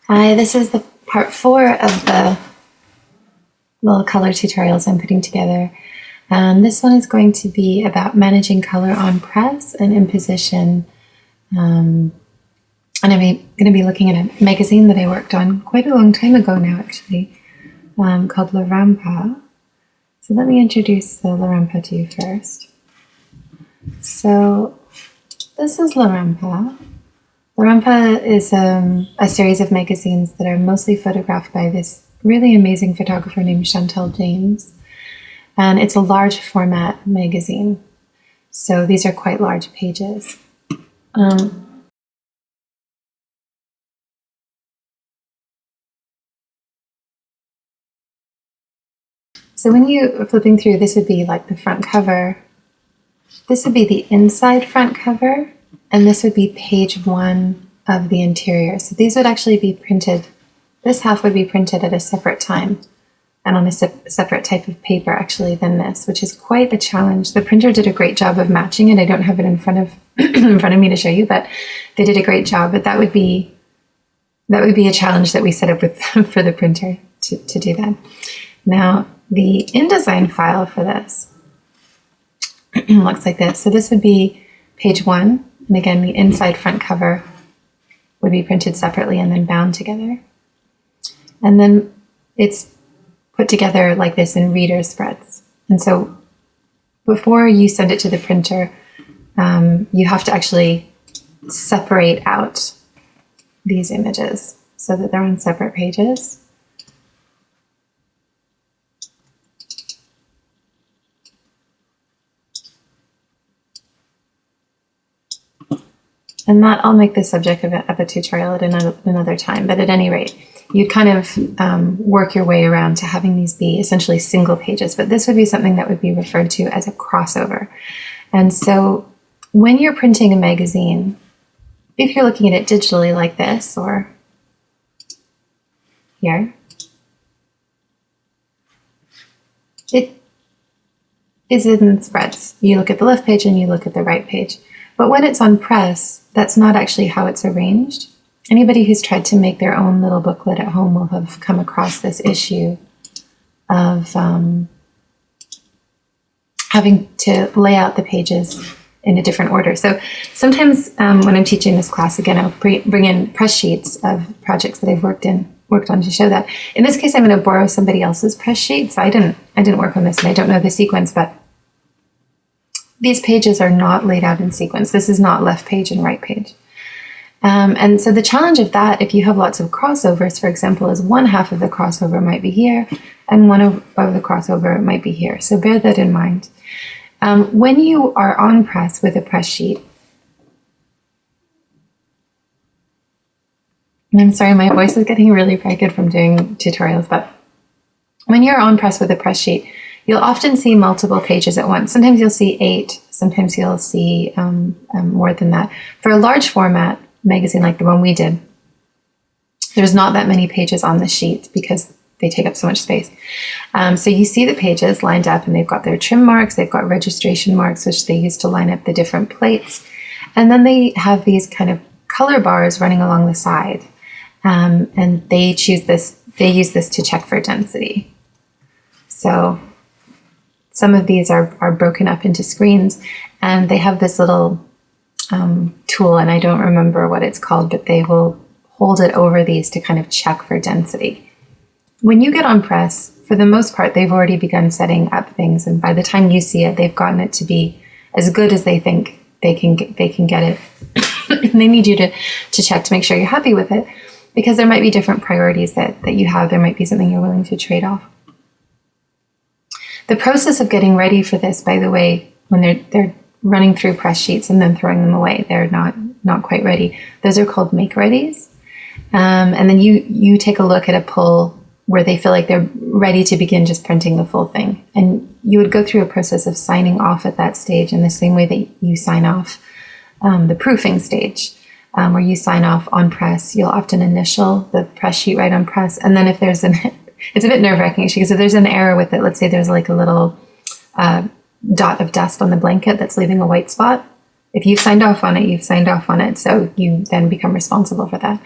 Hi, this is the part 4 of the little color tutorials I'm putting together. This one is going to be about managing color on press and imposition. And I'm going to be looking at a magazine that I worked on quite a long time ago now, actually, called La Rampa. So let me introduce the La Rampa to you first. So this is La Rampa. La Rampa is a series of magazines that are mostly photographed by this really amazing photographer named Chantal James. And it's a large format magazine. So these are quite large pages. So when you're flipping through, this would be like the front cover. This would be the inside front cover, and this would be page 1 of the interior. So these would actually be printed, this half would be printed at a separate time and on a separate type of paper actually than this, which is quite a challenge. The printer did a great job of matching it. I don't have it in front of me to show you, but they did a great job. But that would be a challenge that we set up with for the printer to do that. Now, the InDesign file for this looks like this. So this would be page 1, and again, the inside front cover would be printed separately and then bound together. And then it's put together like this in reader spreads. And so before you send it to the printer, you have to actually separate out these images so that they're on separate pages. And that I'll make the subject of a tutorial at another time. But at any rate, you'd kind of work your way around to having these be essentially single pages. But this would be something that would be referred to as a crossover. And so when you're printing a magazine, if you're looking at it digitally like this or here, it is in spreads. You look at the left page and you look at the right page. But when it's on press, that's not actually how it's arranged. Anybody who's tried to make their own little booklet at home will have come across this issue of having to lay out the pages in a different order. So sometimes when I'm teaching this class, again, I'll bring in press sheets of projects that I've worked on to show that. In this case, I'm going to borrow somebody else's press sheet. So I didn't work on this, and I don't know the sequence, but these pages are not laid out in sequence. This is not left page and right page. And so the challenge of that, if you have lots of crossovers, for example, is one half of the crossover might be here and one of the crossover might be here. So bear that in mind. When you are on press with a press sheet, and I'm sorry, my voice is getting really ragged from doing tutorials, but when you're on press with a press sheet, you'll often see multiple pages at once. Sometimes you'll see 8, sometimes you'll see more than that. For a large format magazine like the one we did, there's not that many pages on the sheet because they take up so much space. So you see the pages lined up and they've got their trim marks, they've got registration marks, which they use to line up the different plates. And then they have these kind of color bars running along the side. And they use this to check for density. So some of these are broken up into screens, and they have this little tool, and I don't remember what it's called, but they will hold it over these to kind of check for density. When you get on press, for the most part, they've already begun setting up things, and by the time you see it, they've gotten it to be as good as they think they can get it. And they need you to check to make sure you're happy with it, because there might be different priorities that you have. There might be something you're willing to trade off. The process of getting ready for this, by the way, when they're running through press sheets and then throwing them away, they're not quite ready. Those are called make-readies. And then you take a look at a pull where they feel like they're ready to begin just printing the full thing. And you would go through a process of signing off at that stage in the same way that you sign off the proofing stage, where you sign off on press. You'll often initial the press sheet right on press. And then if there's it's a bit nerve-wracking actually, because if there's an error with it, let's say there's like a little dot of dust on the blanket that's leaving a white spot. If you've signed off on it, you've signed off on it. So you then become responsible for that.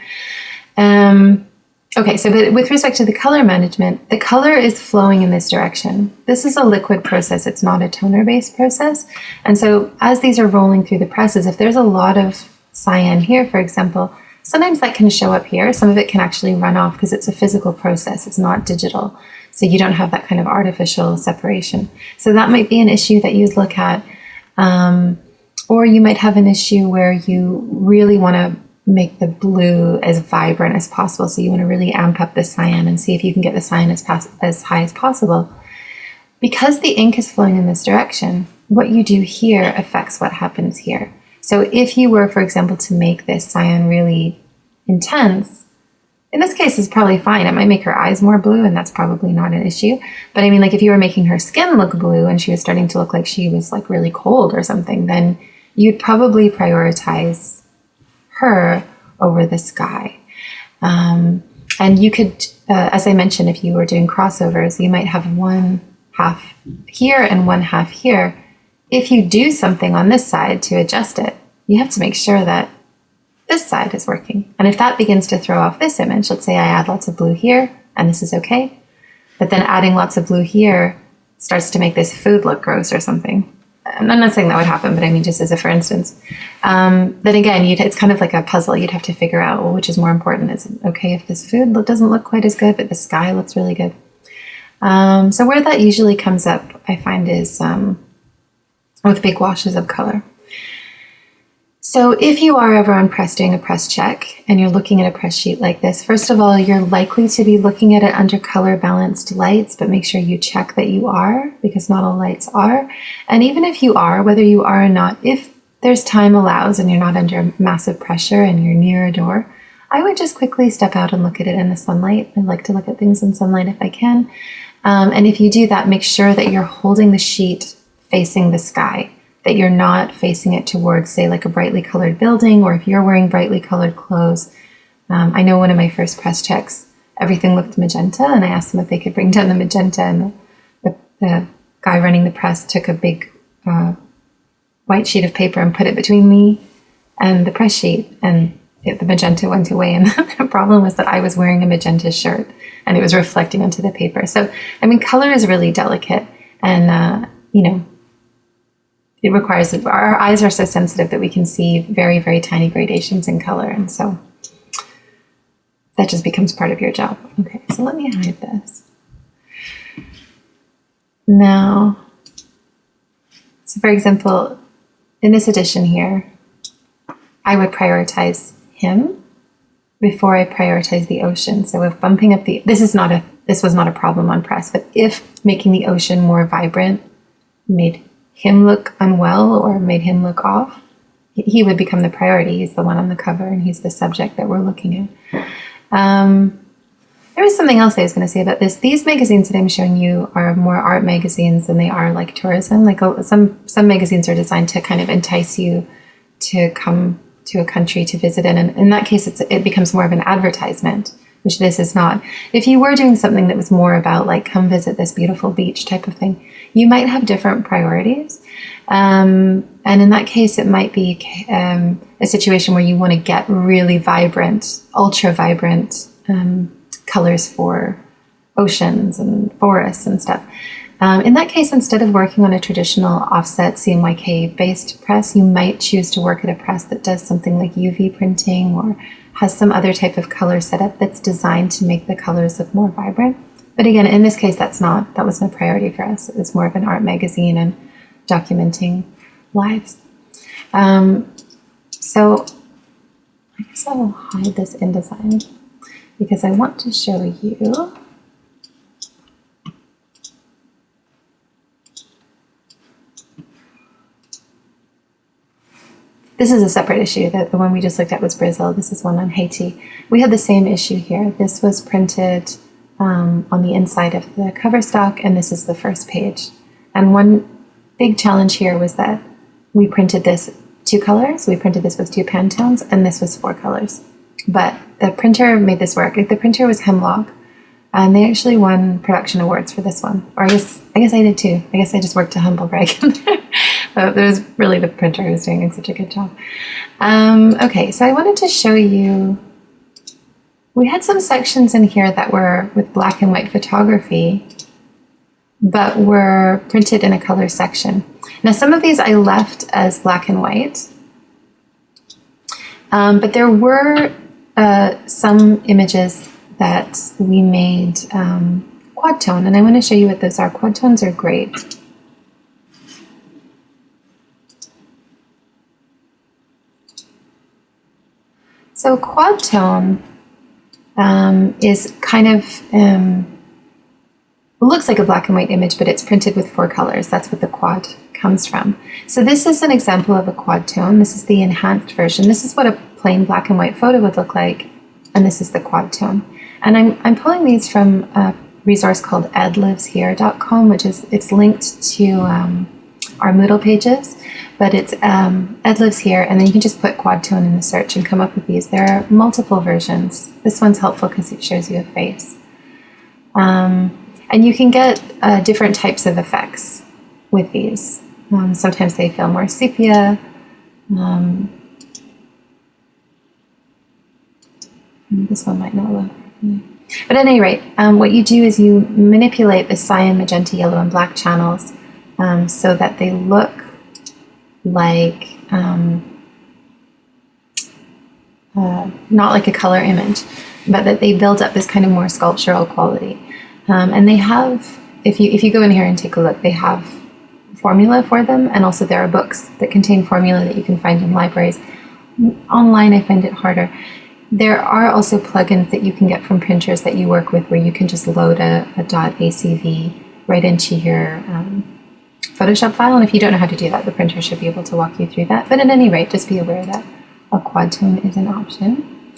Okay, so but with respect to the color management, the color is flowing in this direction. This is a liquid process. It's not a toner-based process. And so as these are rolling through the presses, if there's a lot of cyan here, for example, sometimes that can show up here. Some of it can actually run off because it's a physical process. It's not digital. So you don't have that kind of artificial separation. So that might be an issue that you'd look at. Or you might have an issue where you really want to make the blue as vibrant as possible. So you want to really amp up the cyan and see if you can get the cyan as high as possible. Because the ink is flowing in this direction, what you do here affects what happens here. So if you were, for example, to make this cyan really intense, in this case it's probably fine. It might make her eyes more blue and that's probably not an issue. But I mean, like if you were making her skin look blue and she was starting to look like she was like really cold or something, then you'd probably prioritize her over the sky. And you could, as I mentioned, if you were doing crossovers, you might have one half here and one half here. If you do something on this side to adjust it, you have to make sure that this side is working. And if that begins to throw off this image, let's say I add lots of blue here and this is okay, but then adding lots of blue here starts to make this food look gross or something. I'm not saying that would happen, but I mean, just as a for instance, then again, it's kind of like a puzzle. You'd have to figure out, well, which is more important. Is it okay if this food doesn't look quite as good, but the sky looks really good? So where that usually comes up, I find, is with big washes of color. So if you are ever on press doing a press check and you're looking at a press sheet like this, first of all, you're likely to be looking at it under color balanced lights, but make sure you check that you are, because not all lights are. And even if you are, whether you are or not, if there's time allows and you're not under massive pressure and you're near a door, I would just quickly step out and look at it in the sunlight. I like to look at things in sunlight if I can. And if you do that, make sure that you're holding the sheet facing the sky, that you're not facing it towards, say, like a brightly colored building, or if you're wearing brightly colored clothes. I know one of my first press checks, everything looked magenta, and I asked them if they could bring down the magenta, and the guy running the press took a big white sheet of paper and put it between me and the press sheet, and the magenta went away. And the problem was that I was wearing a magenta shirt, and it was reflecting onto the paper. So, I mean, color is really delicate, and, it requires, our eyes are so sensitive that we can see very, very tiny gradations in color. And so that just becomes part of your job. Okay, so let me hide this. Now, so for example, in this edition here, I would prioritize him before I prioritize the ocean. So if bumping up this was not a problem on press, but if making the ocean more vibrant made him look unwell or made him look off, he would become the priority. He's the one on the cover and he's the subject that we're looking at. There was something else I was going to say about this. These magazines that I'm showing you are more art magazines than they are like tourism. Like some magazines are designed to kind of entice you to come to a country to visit in. And in that case, it becomes more of an advertisement, which this is not. If you were doing something that was more about like, come visit this beautiful beach type of thing, you might have different priorities. And in that case, it might be a situation where you want to get really vibrant, ultra vibrant colors for oceans and forests and stuff. In that case, instead of working on a traditional offset CMYK based press, you might choose to work at a press that does something like UV printing or has some other type of color setup that's designed to make the colors look more vibrant. But again, in this case, that was no priority for us. It was more of an art magazine and documenting lives. So I guess I will hide this InDesign because I want to show you this is a separate issue. The one we just looked at was Brazil. This is one on Haiti. We had the same issue here. This was printed on the inside of the cover stock, and this is the first page. And one big challenge here was that we printed this 2 colors. We printed this with 2 Pantones, and this was 4 colors. But the printer made this work. The printer was Hemlock, and they actually won production awards for this one. Or I guess I did too. I guess I just worked to humble brag. But it was really the printer who was doing such a good job. Okay, so I wanted to show you We had some sections in here that were with black and white photography, but were printed in a color section. Now, some of these I left as black and white, but there were some images that we made quad tone, and I want to show you what those are. Quad tones are great. So quad tone is kind of, looks like a black and white image, but it's printed with 4 colors. That's what the quad comes from. So this is an example of a quad tone. This is the enhanced version. This is what a plain black and white photo would look like, and this is the quad tone. And I'm pulling these from a resource called edliveshere.com, which is, it's linked to our Moodle pages, but it's Ed Lives Here, and then you can just put quad tone in the search and come up with these. There are multiple versions. This one's helpful because it shows you a face. And you can get different types of effects with these. Sometimes they feel more sepia. This one might not look. But at any rate, what you do is you manipulate the cyan, magenta, yellow, and black channels so that they look like, not like a color image, but that they build up this kind of more sculptural quality. And they have, if you go in here and take a look, they have formula for them, and also there are books that contain formula that you can find in libraries. Online, I find it harder. There are also plugins that you can get from printers that you work with where you can just load a .acv right into your Photoshop file, and if you don't know how to do that, the printer should be able to walk you through that. But at any rate, just be aware that a quad tone is an option.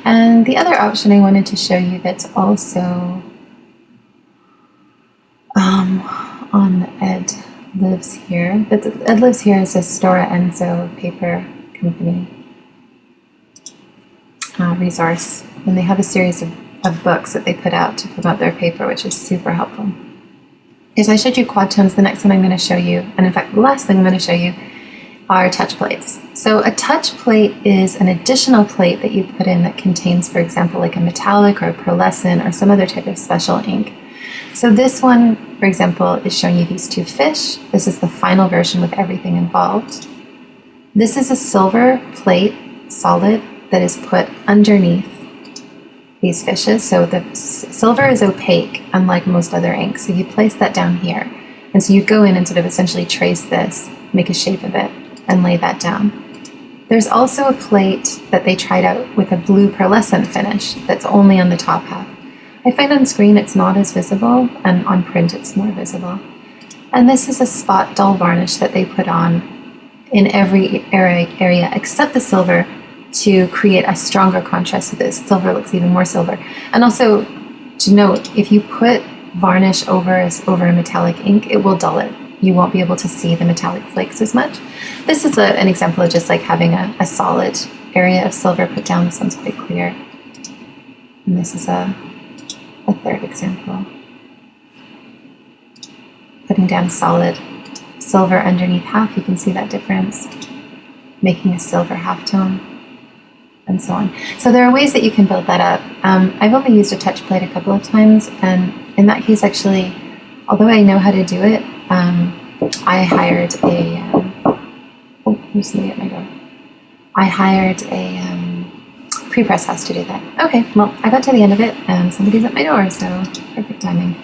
And the other option I wanted to show you that's also on Ed Lives Here. Ed Lives Here is a Stora Enso paper company resource, and they have a series of books that they put out to promote their paper, which is super helpful. Okay, so I showed you quad tones. The next one I'm going to show you, and in fact the last thing I'm going to show you, are touch plates. So a touch plate is an additional plate that you put in that contains, for example, like a metallic or a pearlescent or some other type of special ink. So this one, for example, is showing you these 2 fish. This is the final version with everything involved. This is a silver plate, solid, that is put underneath these fishes. So the silver is opaque, unlike most other inks. So you place that down here. And so you go in and sort of essentially trace this, make a shape of it, and lay that down. There's also a plate that they tried out with a blue pearlescent finish that's only on the top half. I find on screen it's not as visible, and on print it's more visible. And this is a spot dull varnish that they put on in every area except the silver to create a stronger contrast so that silver looks even more silver. And also to note, if you put varnish over a metallic ink, it will dull it. You won't be able to see the metallic flakes as much. This is an example of just like having a solid area of silver put down. This one's quite clear. And this is a third example. Putting down solid silver underneath half, you can see that difference. Making a silver halftone, and so on. So there are ways that you can build that up. I've only used a touch plate a couple of times, and in that case, actually, although I know how to do it, I hired there's somebody at my door. I hired a pre-press house to do that. Okay, well, I got to the end of it, and somebody's at my door, so perfect timing.